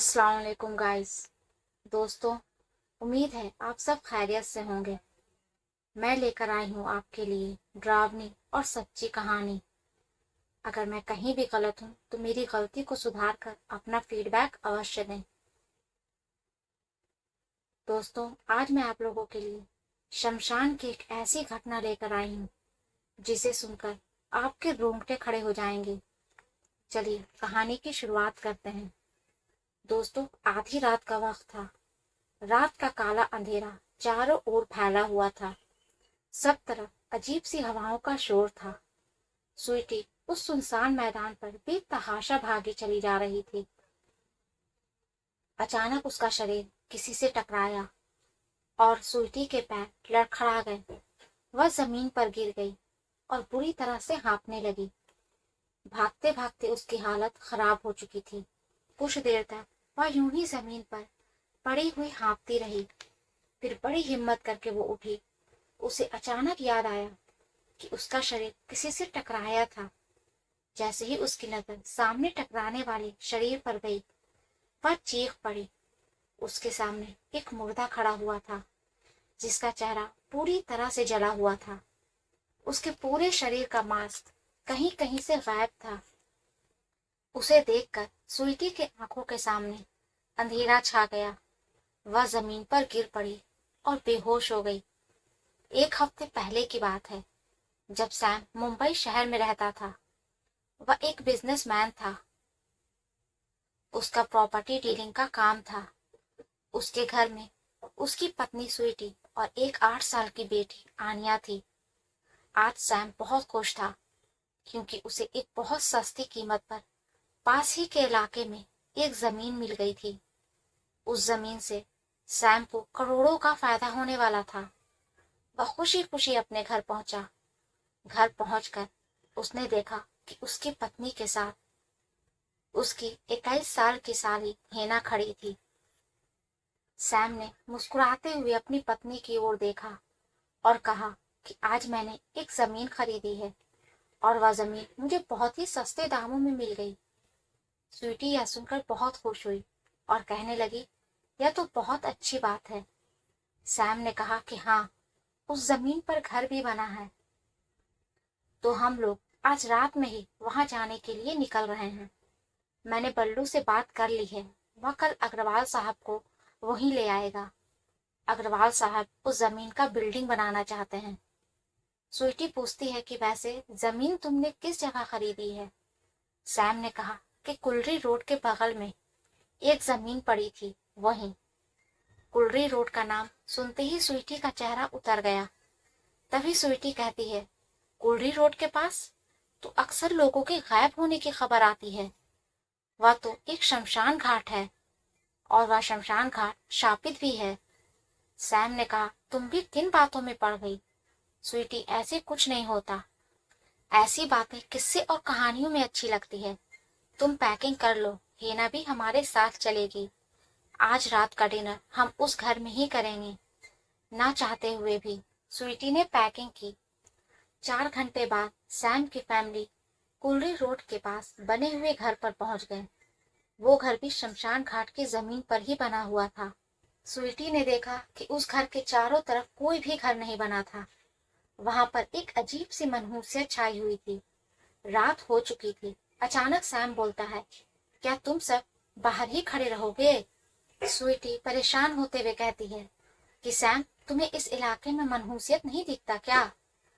अस्सलाम वालेकुम गाइस। दोस्तों, उम्मीद है आप सब खैरियत से होंगे। मैं लेकर आई हूँ आपके लिए डरावनी और सच्ची कहानी। अगर मैं कहीं भी गलत हूँ तो मेरी गलती को सुधार कर अपना फीडबैक अवश्य दें। दोस्तों, आज मैं आप लोगों के लिए शमशान की एक ऐसी घटना लेकर आई हूँ जिसे सुनकर आपके रोंगटे खड़े हो जाएंगे। चलिए कहानी की शुरुआत करते हैं। दोस्तों, आधी रात का वक्त था। रात का काला अंधेरा चारों ओर फैला हुआ था। सब तरफ अजीब सी हवाओं का शोर था। स्वीटी उस सुनसान मैदान पर बेतहाशा भागी चली जा रही थी। अचानक उसका शरीर किसी से टकराया और स्वीटी के पैर लड़खड़ा गए। वह जमीन पर गिर गई और बुरी तरह से हाँफने लगी। भागते भागते उसकी हालत खराब हो चुकी थी। कुछ देर तक वह यूं ही जमीन पर पड़ी हुई हाँफती रही। फिर बड़ी हिम्मत करके वो उठी। उसे अचानक याद आया कि उसका शरीर किसी से टकराया था। जैसे ही उसकी नजर सामने टकराने वाले शरीर पर गई, वह चीख पड़ी। उसके सामने एक मुर्दा खड़ा हुआ था जिसका चेहरा पूरी तरह से जला हुआ था। उसके पूरे शरीर का मांस कहीं कहीं से गायब था। उसे देखकर स्वीटी के आंखों के सामने अंधेरा छा गया। वह जमीन पर गिर पड़ी और बेहोश हो गई। एक हफ्ते पहले की बात है, जब सैम मुंबई शहर में रहता था। वह एक बिजनेसमैन था। उसका प्रॉपर्टी डीलिंग का काम था। उसके घर में उसकी पत्नी स्वीटी और एक 8 साल की बेटी आनिया थी। आज सैम बहुत खुश था क्योंकि उसे एक बहुत सस्ती कीमत पर पास ही के इलाके में एक जमीन मिल गई थी। उस जमीन से सैम को करोड़ों का फायदा होने वाला था। वह खुशी खुशी अपने घर पहुंचा। घर पहुंचकर उसने देखा कि उसकी पत्नी के साथ उसकी 21 साल की साली हेना खड़ी थी। सैम ने मुस्कुराते हुए अपनी पत्नी की ओर देखा और कहा कि आज मैंने एक जमीन खरीदी है और वह जमीन मुझे बहुत ही सस्ते दामों में मिल गई। स्वीटी यह सुनकर बहुत खुश हुई और कहने लगी, यह तो बहुत अच्छी बात है। सैम ने कहा कि हाँ, उस जमीन पर घर भी बना है, तो हम लोग आज रात में ही वहां जाने के लिए निकल रहे हैं। मैंने बल्लू से बात कर ली है। वह कल अग्रवाल साहब को वहीं ले आएगा। अग्रवाल साहब उस जमीन का बिल्डिंग बनाना चाहते हैं। स्वीटी पूछती है कि वैसे जमीन तुमने किस जगह खरीदी है। सैम ने कहा कि कुलरी रोड के बगल में एक जमीन पड़ी थी, वहीं। कुलरी रोड का नाम सुनते ही स्वीटी का चेहरा उतर गया। तभी स्वीटी कहती है, कुलरी रोड के पास तो अक्सर लोगों के गायब होने की खबर आती है। वह तो एक शमशान घाट है और वह शमशान घाट शापित भी है। सैम ने कहा, तुम भी किन बातों में पड़ गई। स्वीटी, ऐसे कुछ नहीं होता। ऐसी बातें किस्से और कहानियों में अच्छी लगती है। तुम पैकिंग कर लो, हेना भी हमारे साथ चलेगी। आज रात का डिनर हम उस घर में ही करेंगे। ना चाहते हुए भी स्वीटी ने पैकिंग की। 4 घंटे बाद सैम की फैमिली कुलरी रोड के पास बने हुए घर पर पहुंच गए। वो घर भी शमशान घाट की जमीन पर ही बना हुआ था। स्वीटी ने देखा कि उस घर के चारों तरफ कोई भी घर नहीं बना था। वहां पर एक अजीब सी मनहूसियत छाई हुई थी। रात हो चुकी थी। अचानक सैम बोलता है, क्या तुम सब बाहर ही खड़े रहोगे। स्वीटी परेशान होते हुए कहती है कि सैम, तुम्हें इस इलाके में मनहूसियत नहीं दिखता क्या।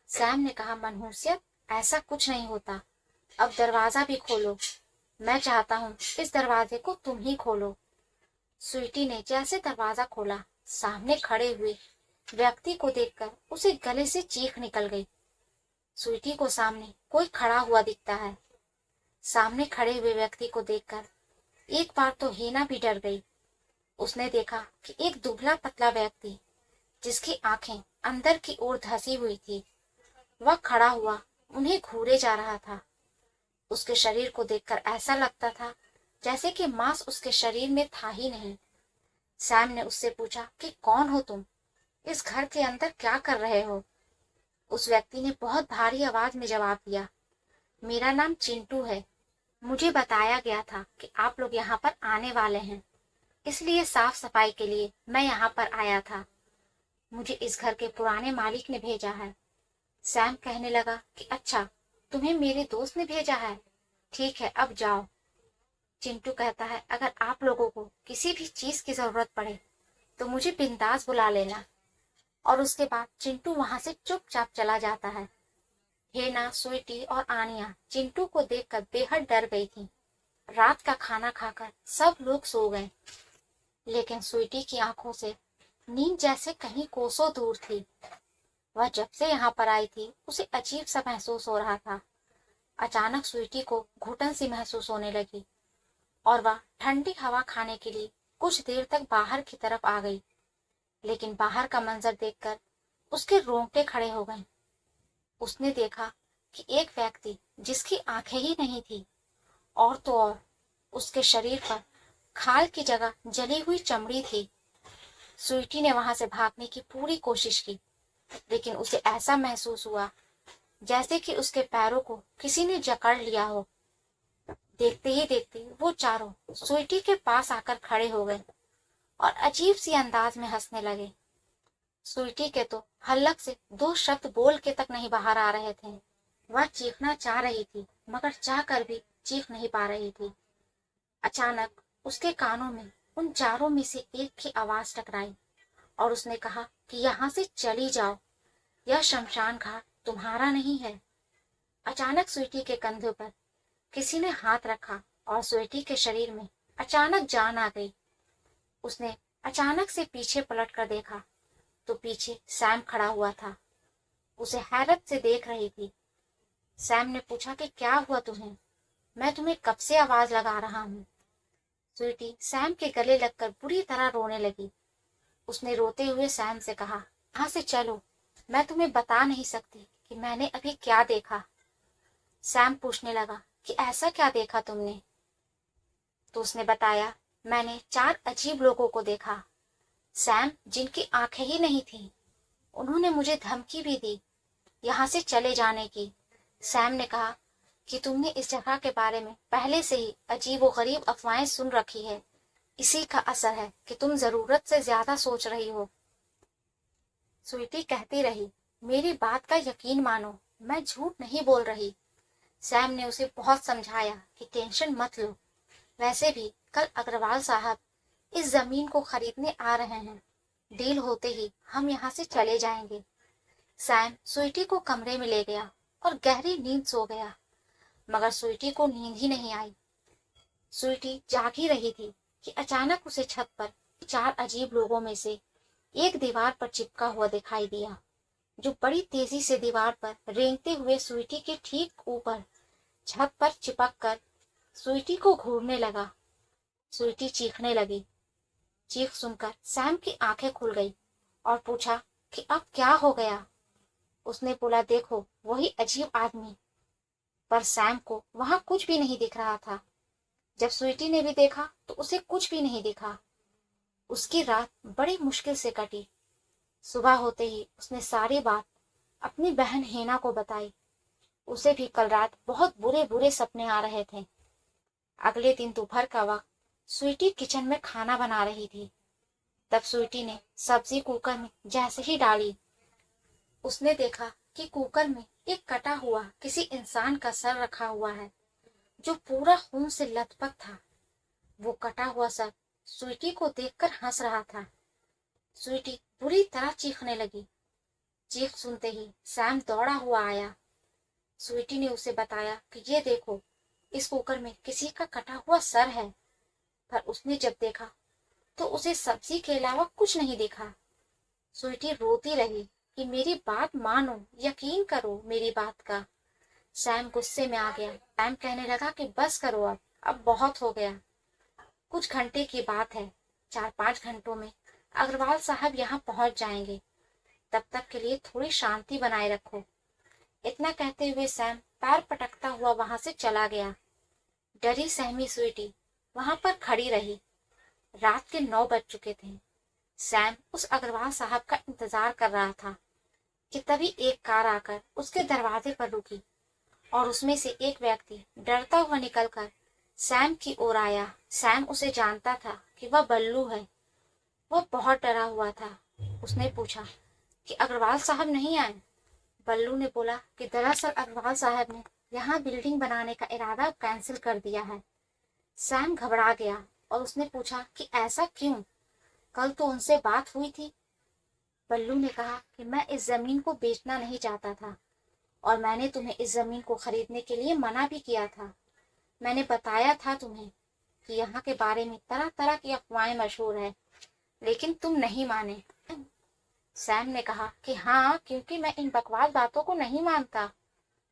सैम ने कहा, मनहूसियत, ऐसा कुछ नहीं होता। अब दरवाजा भी खोलो। मैं चाहता हूँ इस दरवाजे को तुम ही खोलो। स्वीटी ने जैसे दरवाजा खोला, सामने खड़े हुए व्यक्ति को देखकर उसे गले से चीख निकल गई। स्वीटी को सामने कोई खड़ा हुआ दिखता है। सामने खड़े हुए व्यक्ति को देखकर एक बार तो हेना भी डर गई। उसने देखा कि एक दुबला पतला व्यक्ति जिसकी आंखें अंदर की ओर धंसी हुई थी, वह खड़ा हुआ उन्हें घूरे जा रहा था। उसके शरीर को देखकर ऐसा लगता था जैसे कि मांस उसके शरीर में था ही नहीं। सैम ने उससे पूछा कि कौन हो तुम, इस घर के अंदर क्या कर रहे हो। उस व्यक्ति ने बहुत भारी आवाज में जवाब दिया, मेरा नाम चिंटू है। मुझे बताया गया था कि आप लोग यहाँ पर आने वाले हैं। इसलिए साफ सफाई के लिए मैं यहाँ पर आया था। मुझे इस घर के पुराने मालिक ने भेजा है। सैम कहने लगा कि अच्छा, तुम्हें मेरे दोस्त ने भेजा है, ठीक है अब जाओ। चिंटू कहता है अगर आप लोगों को किसी भी चीज की जरूरत पड़े तो मुझे बिंदास बुला लेना। और उसके बाद चिंटू वहां से चुपचाप चला जाता है। हेना, स्वीटी और आनिया चिंटू को देखकर बेहद डर गई थी। रात का खाना खाकर सब लोग सो गए, लेकिन स्वीटी की आंखों से नींद जैसे कहीं कोसों दूर थी। वह जब से यहाँ पर आई थी उसे अजीब सा महसूस हो रहा था। अचानक स्वीटी को घुटन सी महसूस होने लगी और वह ठंडी हवा खाने के लिए कुछ देर तक बाहर की तरफ आ गई, लेकिन बाहर का मंजर देखकर उसके रोंगटे खड़े हो गए। उसने देखा कि एक व्यक्ति जिसकी आंखें ही नहीं थी और तो और उसके शरीर पर खाल की जगह जली हुई चमड़ी थी। स्वीटी ने वहां से भागने की पूरी कोशिश की, लेकिन उसे ऐसा महसूस हुआ जैसे कि उसके पैरों को किसी ने जकड़ लिया हो। देखते ही देखते वो चारों स्वीटी के पास आकर खड़े हो गए और अजीब सी अंदाज में हंसने लगे। स्वीटी के तो हल्क से दो शब्द बोल के तक नहीं बाहर आ रहे थे। वह चीखना चाह रही थी मगर चाह कर भी चीख नहीं पा रही थी। अचानक उसके कानों में उन चारों में से एक की आवाज टकराई और उसने कहा कि यहाँ से चली जाओ, यह शमशान घाट तुम्हारा नहीं है। अचानक स्वीटी के कंधे पर किसी ने हाथ रखा और स्वीटी के शरीर में अचानक जान आ गई। उसने अचानक से पीछे पलट कर देखा तो पीछे सैम खड़ा हुआ था। उसे हैरत से देख रही थी। सैम ने पूछा कि क्या हुआ तुम्हें? मैं तुम्हें कब से आवाज लगा रहा हूँ। स्वीटी सैम के गले लगकर बुरी तरह रोने लगी। उसने रोते हुए सैम से कहा, यहाँ से चलो, मैं तुम्हें बता नहीं सकती कि मैंने अभी क्या देखा। सैम पूछने लगा कि ऐसा क्या देखा तुमने? तो उसने बताया, मैंने 4 अजीब लोगों को देखा, सैम, जिनकी आंखें ही नहीं थी। उन्होंने मुझे धमकी भी दी यहाँ से चले जाने की। सैम ने कहा कि तुमने इस जगह के बारे में पहले से ही अजीब व गरीब अफवाहें सुन रखी है, इसी का असर है कि तुम जरूरत से ज्यादा सोच रही हो। स्वीटी कहती रही, मेरी बात का यकीन मानो, मैं झूठ नहीं बोल रही। सैम ने उसे बहुत समझाया कि टेंशन मत लो, वैसे भी कल अग्रवाल साहब इस जमीन को खरीदने आ रहे हैं, डील होते ही हम यहाँ से चले जाएंगे। सैम स्वीटी को कमरे में ले गया और गहरी नींद सो गया, मगर स्वीटी को नींद ही नहीं आई। स्वीटी जाग ही रही थी कि अचानक उसे छत पर 4 अजीब लोगों में से एक दीवार पर चिपका हुआ दिखाई दिया, जो बड़ी तेजी से दीवार पर रेंगते हुए स्वीटी के ठीक ऊपर छत पर चिपक कर स्वीटी को घूरने लगा। स्वीटी चीखने लगी। चीख सुनकर सैम की आंखें खुल गई और पूछा कि अब क्या हो गया। उसने बोला, देखो वही अजीब आदमी। पर सैम को वहां कुछ भी नहीं दिख रहा था। जब स्वीटी ने भी देखा तो उसे कुछ भी नहीं दिखा। उसकी रात बड़ी मुश्किल से कटी। सुबह होते ही उसने सारी बात अपनी बहन हेना को बताई। उसे भी कल रात बहुत बुरे बुरे सपने आ रहे थे। अगले दिन दोपहर का वक्त स्वीटी किचन में खाना बना रही थी। तब स्वीटी ने सब्जी कुकर में जैसे ही डाली, उसने देखा कि कुकर में एक कटा हुआ किसी इंसान का सर रखा हुआ है, जो पूरा खून से लथपथ था। वो कटा हुआ सर स्वीटी को देखकर हंस रहा था। स्वीटी बुरी तरह चीखने लगी। चीख सुनते ही सैम दौड़ा हुआ आया। स्वीटी ने उसे बताया कि ये देखो, इस कुकर में किसी का कटा हुआ सर है। पर उसने जब देखा तो उसे सब्जी के अलावा कुछ नहीं दिखा। स्वीटी रोती रही कि मेरी बात मानो, यकीन करो मेरी बात का। सैम गुस्से में आ गया। सैम कहने लगा कि बस करो, अब बहुत हो गया। कुछ घंटे की बात है, 4-5 घंटों में अग्रवाल साहब यहाँ पहुंच जाएंगे। तब तक के लिए थोड़ी शांति बनाए रखो। इतना कहते हुए सैम पैर पटकता हुआ वहां से चला गया। डरी सहमी स्वीटी वहां पर खड़ी रही। रात के 9 बज चुके थे। सैम उस अग्रवाल साहब का इंतजार कर रहा था कि तभी एक कार आकर उसके दरवाजे पर रुकी और उसमें से एक व्यक्ति डरता हुआ निकलकर सैम की ओर आया। सैम उसे जानता था कि वह बल्लू है। वह बहुत डरा हुआ था। उसने पूछा कि अग्रवाल साहब नहीं आए? बल्लू ने बोला कि दरअसल अग्रवाल साहब ने यहाँ बिल्डिंग बनाने का इरादा कैंसिल कर दिया है। सैम घबरा गया और उसने पूछा कि ऐसा क्यों? कल तो उनसे बात हुई थी। बल्लू ने कहा कि मैं इस जमीन को बेचना नहीं चाहता था और मैंने तुम्हें इस जमीन को खरीदने के लिए मना भी किया था। मैंने बताया था तुम्हें कि यहाँ के बारे में तरह तरह की अफवाहें मशहूर है, लेकिन तुम नहीं माने। सैम ने कहा कि हाँ, क्योंकि मैं इन बकवास बातों को नहीं मानता।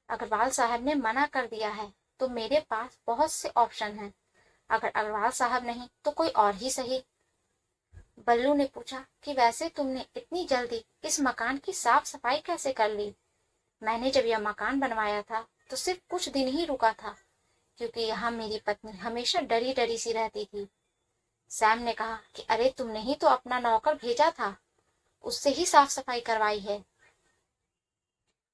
अग्रवाल साहब ने मना कर दिया है तो मेरे पास बहुत से ऑप्शन हैं। अगर अग्रवाल साहब नहीं तो कोई और ही सही। बल्लू ने पूछा कि वैसे तुमने इतनी जल्दी इस मकान की साफ सफाई कैसे कर ली? मैंने जब यह मकान बनवाया था तो सिर्फ कुछ दिन ही रुका था, क्योंकि यहाँ मेरी पत्नी हमेशा डरी डरी सी रहती थी। सैम ने कहा कि अरे तुमने ही तो अपना नौकर भेजा था, उससे ही साफ सफाई करवाई है।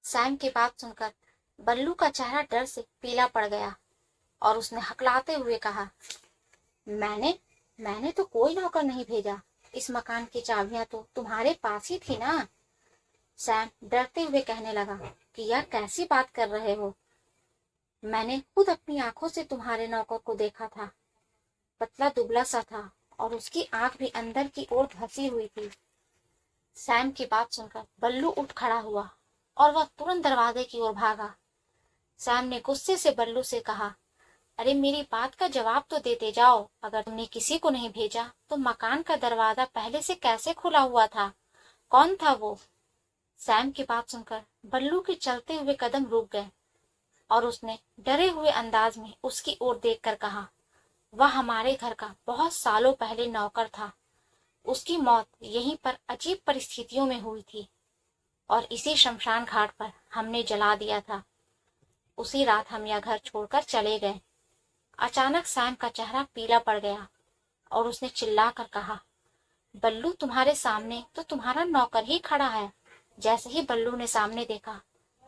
सैम की बात सुनकर बल्लू का चेहरा डर से पीला पड़ गया और उसने हकलाते हुए कहा, मैंने मैंने तो कोई नौकर नहीं भेजा। इस मकान की चाबियां तो तुम्हारे पास ही थी ना। सैम डरते हुए कहने लगा कि यार कैसी बात कर रहे हो? मैंने खुद अपनी आंखों से तुम्हारे नौकर को देखा था। पतला दुबला सा था और उसकी आंख भी अंदर की ओर धंसी हुई थी। सैम की बात सुनकर बल्लू उठ खड़ा हुआ और वह तुरंत दरवाजे की ओर भागा। सैम ने गुस्से से बल्लू से कहा, अरे मेरी बात का जवाब तो देते जाओ। अगर तुमने किसी को नहीं भेजा तो मकान का दरवाजा पहले से कैसे खुला हुआ था? कौन था वो? सैम की बात सुनकर बल्लू के चलते हुए कदम रुक गए और उसने डरे हुए अंदाज में उसकी ओर देखकर कहा, वह हमारे घर का बहुत सालों पहले नौकर था। उसकी मौत यहीं पर अजीब परिस्थितियों में हुई थी और इसी शमशान घाट पर हमने जला दिया था। उसी रात हम यह घर छोड़कर चले गए। अचानक सैम का चेहरा पीला पड़ गया और उसने चिल्लाकर कहा, बल्लू तुम्हारे सामने तो तुम्हारा नौकर ही खड़ा है। जैसे ही बल्लू ने सामने देखा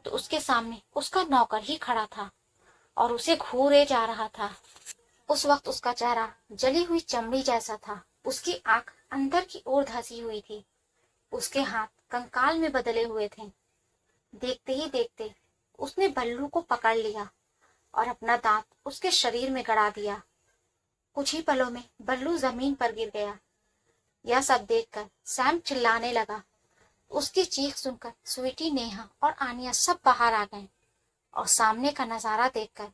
तो उसके सामने उसका नौकर ही खड़ा था और उसे घूरे जा रहा था। उस वक्त उसका चेहरा जली हुई चमड़ी जैसा था। उसकी आंख अंदर की ओर धंसी हुई थी। उसके हाथ कंकाल में बदले हुए थे। देखते ही देखते उसने बल्लू को पकड़ लिया और अपना दांत उसके शरीर में गड़ा दिया। कुछ ही पलों में बल्लू जमीन पर गिर गया। यह सब देखकर सैम चिल्लाने लगा। उसकी चीख सुनकर स्वीटी, नेहा और आनिया सब बाहर आ गए और सामने का नजारा देखकर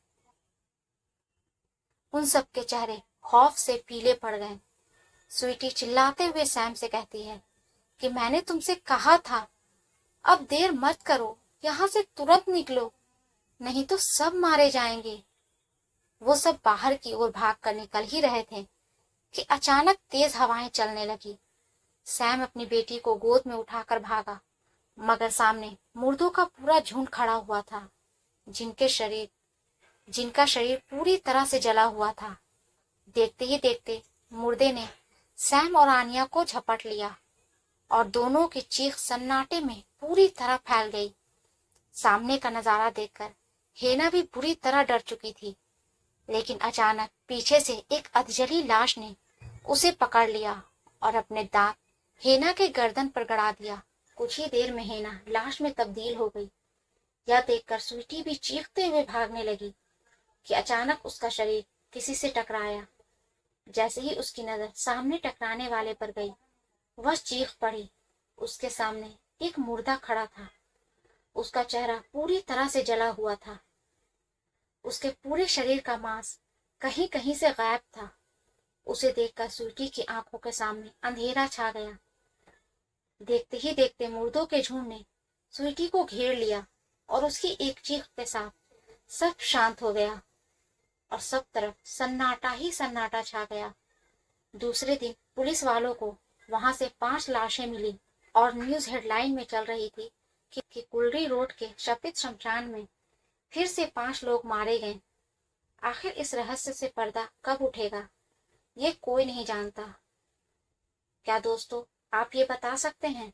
उन सब के चेहरे खौफ से पीले पड़ गए। स्वीटी चिल्लाते हुए सैम से कहती है कि मैंने तुमसे कहा था, अब देर मत करो, यहाँ से तुरंत निकलो, नहीं तो सब मारे जाएंगे। वो सब बाहर की ओर भाग कर निकल ही रहे थे कि अचानक तेज हवाएं चलने लगी। सैम अपनी बेटी को गोद में उठाकर भागा, मगर सामने मुर्दों का पूरा झुंड खड़ा हुआ था, जिनका शरीर पूरी तरह से जला हुआ था। देखते ही देखते मुर्दे ने सैम और आनिया को झपट लिया और दोनों की चीख सन्नाटे में पूरी तरह फैल गई। सामने का नजारा देखकर हेना भी बुरी तरह डर चुकी थी, लेकिन अचानक पीछे से एक अधजली लाश ने उसे पकड़ लिया और अपने दांत हेना के गर्दन पर गड़ा दिया। कुछ ही देर में हेना लाश में तब्दील हो गई। यह देखकर स्वीटी भी चीखते हुए भागने लगी कि अचानक उसका शरीर किसी से टकराया। जैसे ही उसकी नजर सामने टकराने वाले पर गई, वह चीख पड़ी। उसके सामने एक मुर्दा खड़ा था। उसका चेहरा पूरी तरह से जला हुआ था। उसके पूरे शरीर का मांस कहीं कहीं से गायब था। उसे देखकर स्वीटी की आंखों के सामने अंधेरा छा गया। देखते ही देखते मुर्दों के झुंड ने स्वीटी को घेर लिया और उसकी एक चीख के साथ सब शांत हो गया और सब तरफ सन्नाटा ही सन्नाटा छा गया। दूसरे दिन पुलिस वालों को वहां से 5 लाशें मिली और न्यूज हेडलाइन में चल रही थी कि कुलरी रोड के शपित शमशान में फिर से 5 लोग मारे गए। आखिर इस रहस्य से पर्दा कब उठेगा, ये कोई नहीं जानता। क्या दोस्तों, आप ये बता सकते हैं?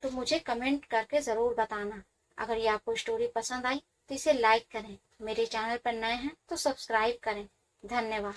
तो मुझे कमेंट करके जरूर बताना। अगर ये आपको स्टोरी पसंद आई तो इसे लाइक करें। मेरे चैनल पर नए हैं तो सब्सक्राइब करें। धन्यवाद।